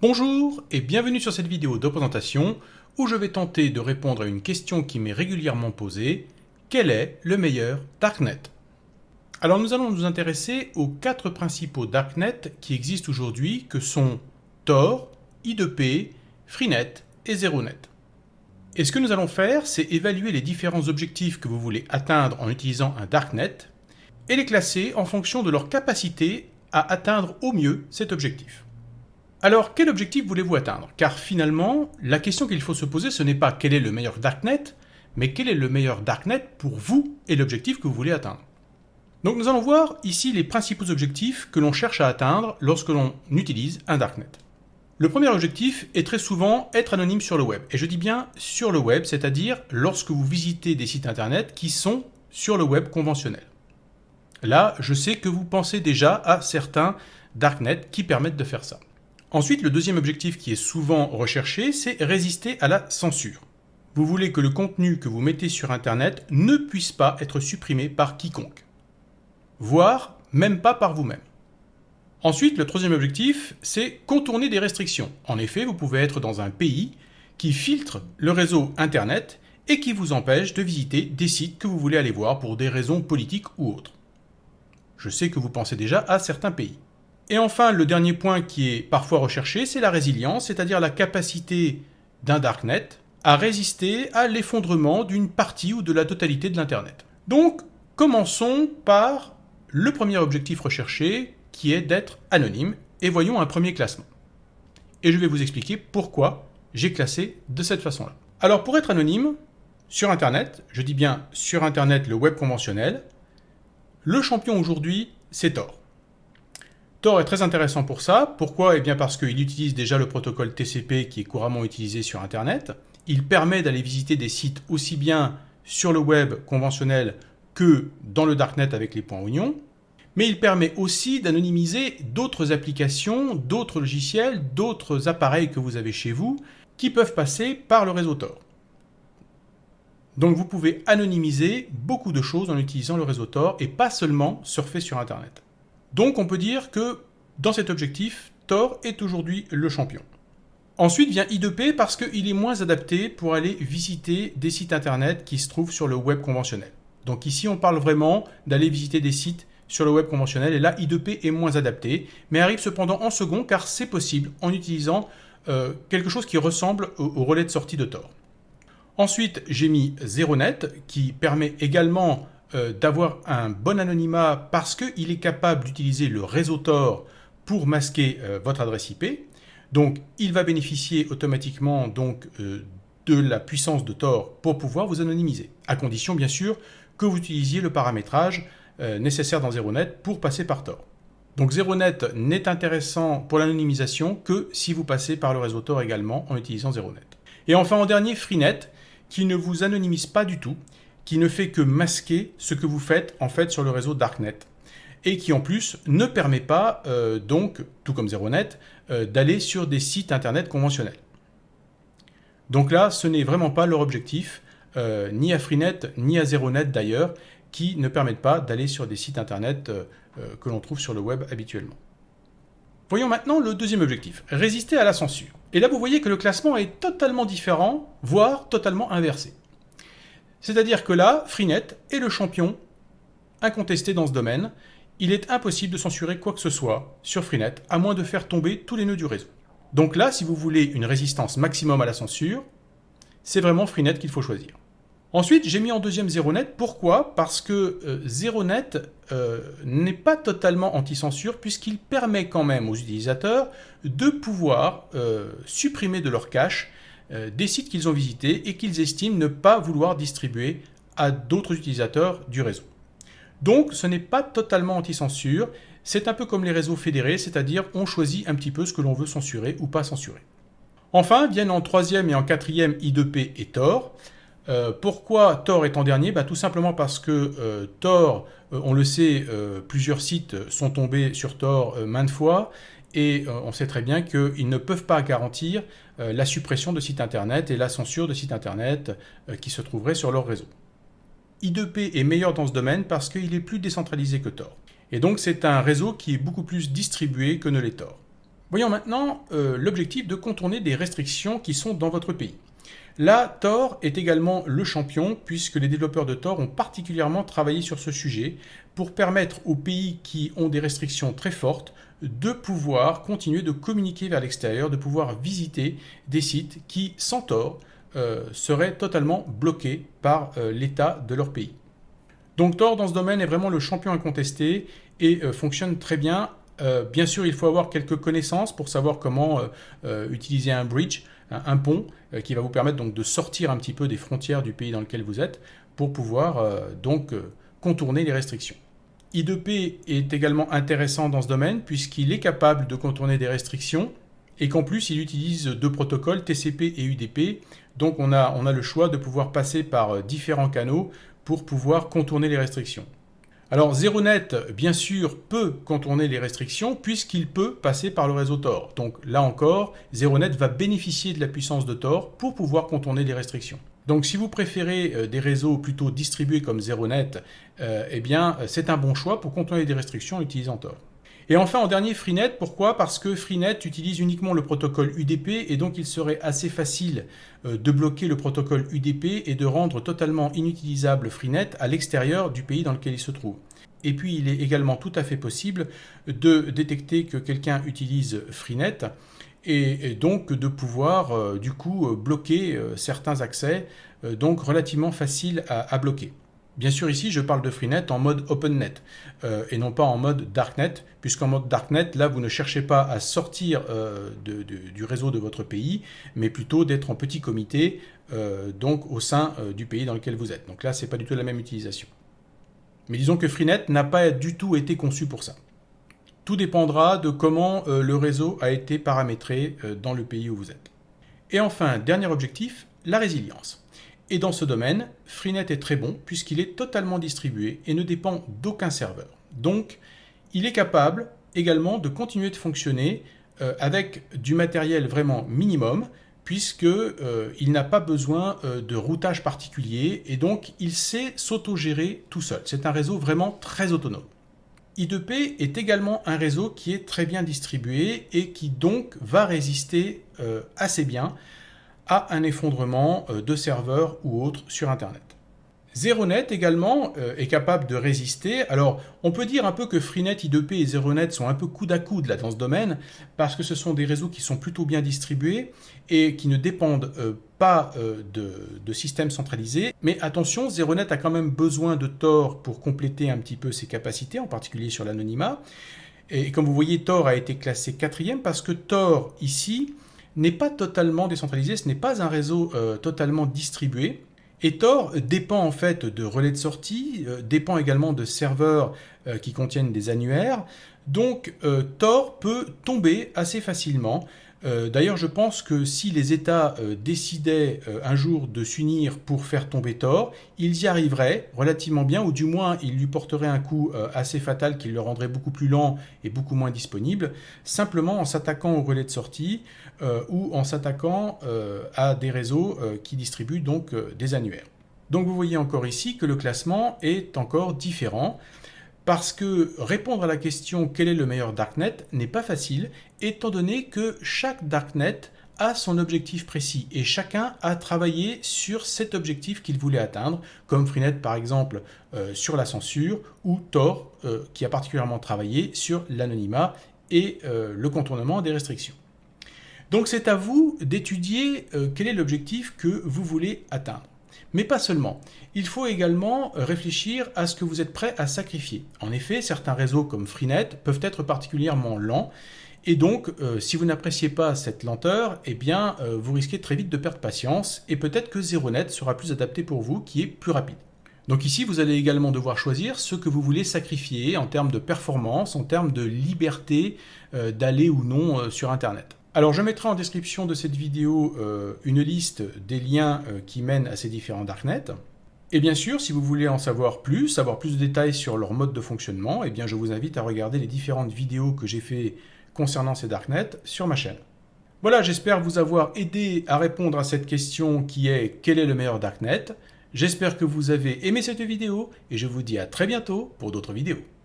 Bonjour et bienvenue sur cette vidéo de présentation où je vais tenter de répondre à une question qui m'est régulièrement posée. Quel est le meilleur Darknet? Alors nous allons nous intéresser aux 4 principaux Darknet qui existent aujourd'hui que sont Tor, I2P, Freenet et ZeroNet. Et ce que nous allons faire, c'est évaluer les différents objectifs que vous voulez atteindre en utilisant un Darknet et les classer en fonction de leur capacité à atteindre au mieux cet objectif. Alors, quel objectif voulez-vous atteindre? Car finalement, la question qu'il faut se poser, ce n'est pas quel est le meilleur Darknet, mais quel est le meilleur Darknet pour vous et l'objectif que vous voulez atteindre. Donc nous allons voir ici les principaux objectifs que l'on cherche à atteindre lorsque l'on utilise un Darknet. Le premier objectif est très souvent être anonyme sur le web. Et je dis bien sur le web, c'est-à-dire lorsque vous visitez des sites internet qui sont sur le web conventionnel. Là, je sais que vous pensez déjà à certains Darknet qui permettent de faire ça. Ensuite, le deuxième objectif qui est souvent recherché, c'est résister à la censure. Vous voulez que le contenu que vous mettez sur Internet ne puisse pas être supprimé par quiconque, voire même pas par vous-même. Ensuite, le troisième objectif, c'est contourner des restrictions. En effet, vous pouvez être dans un pays qui filtre le réseau Internet et qui vous empêche de visiter des sites que vous voulez aller voir pour des raisons politiques ou autres. Je sais que vous pensez déjà à certains pays. Et enfin, le dernier point qui est parfois recherché, c'est la résilience, c'est-à-dire la capacité d'un Darknet à résister à l'effondrement d'une partie ou de la totalité de l'Internet. Donc, commençons par le premier objectif recherché, qui est d'être anonyme, et voyons un premier classement. Et je vais vous expliquer pourquoi j'ai classé de cette façon-là. Alors, pour être anonyme, sur Internet, je dis bien sur Internet, le web conventionnel, le champion aujourd'hui, c'est Tor. Tor est très intéressant pour ça. Pourquoi? Eh bien parce qu'il utilise déjà le protocole TCP qui est couramment utilisé sur Internet. Il permet d'aller visiter des sites aussi bien sur le web conventionnel que dans le Darknet avec les points oignons. Mais il permet aussi d'anonymiser d'autres applications, d'autres logiciels, d'autres appareils que vous avez chez vous qui peuvent passer par le réseau Tor. Donc vous pouvez anonymiser beaucoup de choses en utilisant le réseau Tor et pas seulement surfer sur Internet. Donc on peut dire que dans cet objectif, Tor est aujourd'hui le champion. Ensuite vient I2P parce qu'il est moins adapté pour aller visiter des sites internet qui se trouvent sur le web conventionnel. Donc ici on parle vraiment d'aller visiter des sites sur le web conventionnel et là I2P est moins adapté, mais arrive cependant en second car c'est possible en utilisant quelque chose qui ressemble au relais de sortie de Tor. Ensuite j'ai mis ZeroNet qui permet également d'avoir un bon anonymat parce qu'il est capable d'utiliser le réseau Tor pour masquer votre adresse IP. Donc, il va bénéficier automatiquement donc, de la puissance de Tor pour pouvoir vous anonymiser, à condition bien sûr que vous utilisiez le paramétrage nécessaire dans ZeroNet pour passer par Tor. Donc ZeroNet n'est intéressant pour l'anonymisation que si vous passez par le réseau Tor également en utilisant ZeroNet. Et enfin en dernier, Freenet, qui ne vous anonymise pas du tout, qui ne fait que masquer ce que vous faites en fait sur le réseau Darknet et qui en plus ne permet pas, donc, tout comme ZeroNet, d'aller sur des sites internet conventionnels. Donc là, ce n'est vraiment pas leur objectif, ni à Freenet, ni à ZeroNet d'ailleurs, qui ne permettent pas d'aller sur des sites internet que l'on trouve sur le web habituellement. Voyons maintenant le deuxième objectif, résister à la censure. Et là, vous voyez que le classement est totalement différent, voire totalement inversé. C'est-à-dire que là, Freenet est le champion incontesté dans ce domaine. Il est impossible de censurer quoi que ce soit sur Freenet, à moins de faire tomber tous les nœuds du réseau. Donc là, si vous voulez une résistance maximum à la censure, c'est vraiment Freenet qu'il faut choisir. Ensuite, j'ai mis en deuxième ZeroNet. Pourquoi? Parce que ZeroNet n'est pas totalement anti-censure, puisqu'il permet quand même aux utilisateurs de pouvoir supprimer de leur cache des sites qu'ils ont visités et qu'ils estiment ne pas vouloir distribuer à d'autres utilisateurs du réseau. Donc ce n'est pas totalement anti-censure, c'est un peu comme les réseaux fédérés, c'est-à-dire on choisit un petit peu ce que l'on veut censurer ou pas censurer. Enfin, viennent en troisième et en quatrième I2P et Tor. Pourquoi Tor est en dernier? Tout simplement parce que Tor, on le sait, plusieurs sites sont tombés sur Tor maintes fois, et on sait très bien qu'ils ne peuvent pas garantir la suppression de sites internet et la censure de sites internet qui se trouveraient sur leur réseau. I2P est meilleur dans ce domaine parce qu'il est plus décentralisé que Tor. Et donc c'est un réseau qui est beaucoup plus distribué que ne l'est Tor. Voyons maintenant l'objectif de contourner des restrictions qui sont dans votre pays. Là, Tor est également le champion puisque les développeurs de Tor ont particulièrement travaillé sur ce sujet pour permettre aux pays qui ont des restrictions très fortes de pouvoir continuer de communiquer vers l'extérieur, de pouvoir visiter des sites qui, sans Tor, seraient totalement bloqués par l'état de leur pays. Donc Tor, dans ce domaine, est vraiment le champion incontesté et fonctionne très bien. Bien sûr, il faut avoir quelques connaissances pour savoir comment utiliser un bridge, un pont, qui va vous permettre donc de sortir un petit peu des frontières du pays dans lequel vous êtes pour pouvoir contourner les restrictions. I2P est également intéressant dans ce domaine puisqu'il est capable de contourner des restrictions et qu'en plus il utilise deux protocoles, TCP et UDP. Donc on a le choix de pouvoir passer par différents canaux pour pouvoir contourner les restrictions. Alors ZeroNet, bien sûr, peut contourner les restrictions puisqu'il peut passer par le réseau Tor. Donc là encore, ZeroNet va bénéficier de la puissance de Tor pour pouvoir contourner les restrictions. Donc si vous préférez des réseaux plutôt distribués comme ZeroNet, eh bien c'est un bon choix pour contourner des restrictions en utilisant Tor. Et enfin, en dernier, Freenet. Pourquoi? Parce que Freenet utilise uniquement le protocole UDP et donc il serait assez facile de bloquer le protocole UDP et de rendre totalement inutilisable Freenet à l'extérieur du pays dans lequel il se trouve. Et puis, il est également tout à fait possible de détecter que quelqu'un utilise Freenet et donc de pouvoir du coup bloquer certains accès, donc relativement facile à bloquer. Bien sûr, ici, je parle de Freenet en mode OpenNet et non pas en mode Darknet, puisqu'en mode Darknet, là, vous ne cherchez pas à sortir du réseau de votre pays, mais plutôt d'être en petit comité, donc au sein du pays dans lequel vous êtes. Donc là, ce n'est pas du tout la même utilisation. Mais disons que Freenet n'a pas du tout été conçu pour ça. Tout dépendra de comment le réseau a été paramétré dans le pays où vous êtes. Et enfin, dernier objectif, la résilience. Et dans ce domaine, Freenet est très bon puisqu'il est totalement distribué et ne dépend d'aucun serveur. Donc, il est capable également de continuer de fonctionner avec du matériel vraiment minimum puisqu'il n'a pas besoin de routage particulier et donc il sait s'autogérer tout seul. C'est un réseau vraiment très autonome. I2P est également un réseau qui est très bien distribué et qui donc va résister assez bien à un effondrement de serveurs ou autres sur Internet. ZeroNet également est capable de résister. Alors, on peut dire un peu que Freenet, I2P et ZeroNet sont un peu coude à coude là dans ce domaine parce que ce sont des réseaux qui sont plutôt bien distribués et qui ne dépendent pas de systèmes centralisés. Mais attention, ZeroNet a quand même besoin de Tor pour compléter un petit peu ses capacités, en particulier sur l'anonymat. Et comme vous voyez, Tor a été classé 4e parce que Tor, ici, n'est pas totalement décentralisé, ce n'est pas un réseau totalement distribué. Et Tor dépend en fait de relais de sortie, dépend également de serveurs qui contiennent des annuaires. Donc Tor peut tomber assez facilement. D'ailleurs, je pense que si les États décidaient un jour de s'unir pour faire tomber Tor, ils y arriveraient relativement bien, ou du moins ils lui porteraient un coup assez fatal qui le rendrait beaucoup plus lent et beaucoup moins disponible, simplement en s'attaquant aux relais de sortie ou en s'attaquant à des réseaux qui distribuent donc des annuaires. Donc vous voyez encore ici que le classement est encore différent. Parce que répondre à la question quel est le meilleur Darknet n'est pas facile, étant donné que chaque Darknet a son objectif précis et chacun a travaillé sur cet objectif qu'il voulait atteindre, comme Freenet par exemple sur la censure, ou Tor qui a particulièrement travaillé sur l'anonymat et le contournement des restrictions. Donc c'est à vous d'étudier quel est l'objectif que vous voulez atteindre. Mais pas seulement. Il faut également réfléchir à ce que vous êtes prêt à sacrifier. En effet, certains réseaux comme Freenet peuvent être particulièrement lents et donc si vous n'appréciez pas cette lenteur, eh bien vous risquez très vite de perdre patience et peut-être que ZeroNet sera plus adapté pour vous, qui est plus rapide. Donc ici, vous allez également devoir choisir ce que vous voulez sacrifier en termes de performance, en termes de liberté d'aller ou non sur Internet. Alors je mettrai en description de cette vidéo une liste des liens qui mènent à ces différents Darknets. Et bien sûr, si vous voulez en savoir plus de détails sur leur mode de fonctionnement, eh bien je vous invite à regarder les différentes vidéos que j'ai fait concernant ces Darknets sur ma chaîne. Voilà, j'espère vous avoir aidé à répondre à cette question qui est quel est le meilleur Darknet. J'espère que vous avez aimé cette vidéo et je vous dis à très bientôt pour d'autres vidéos.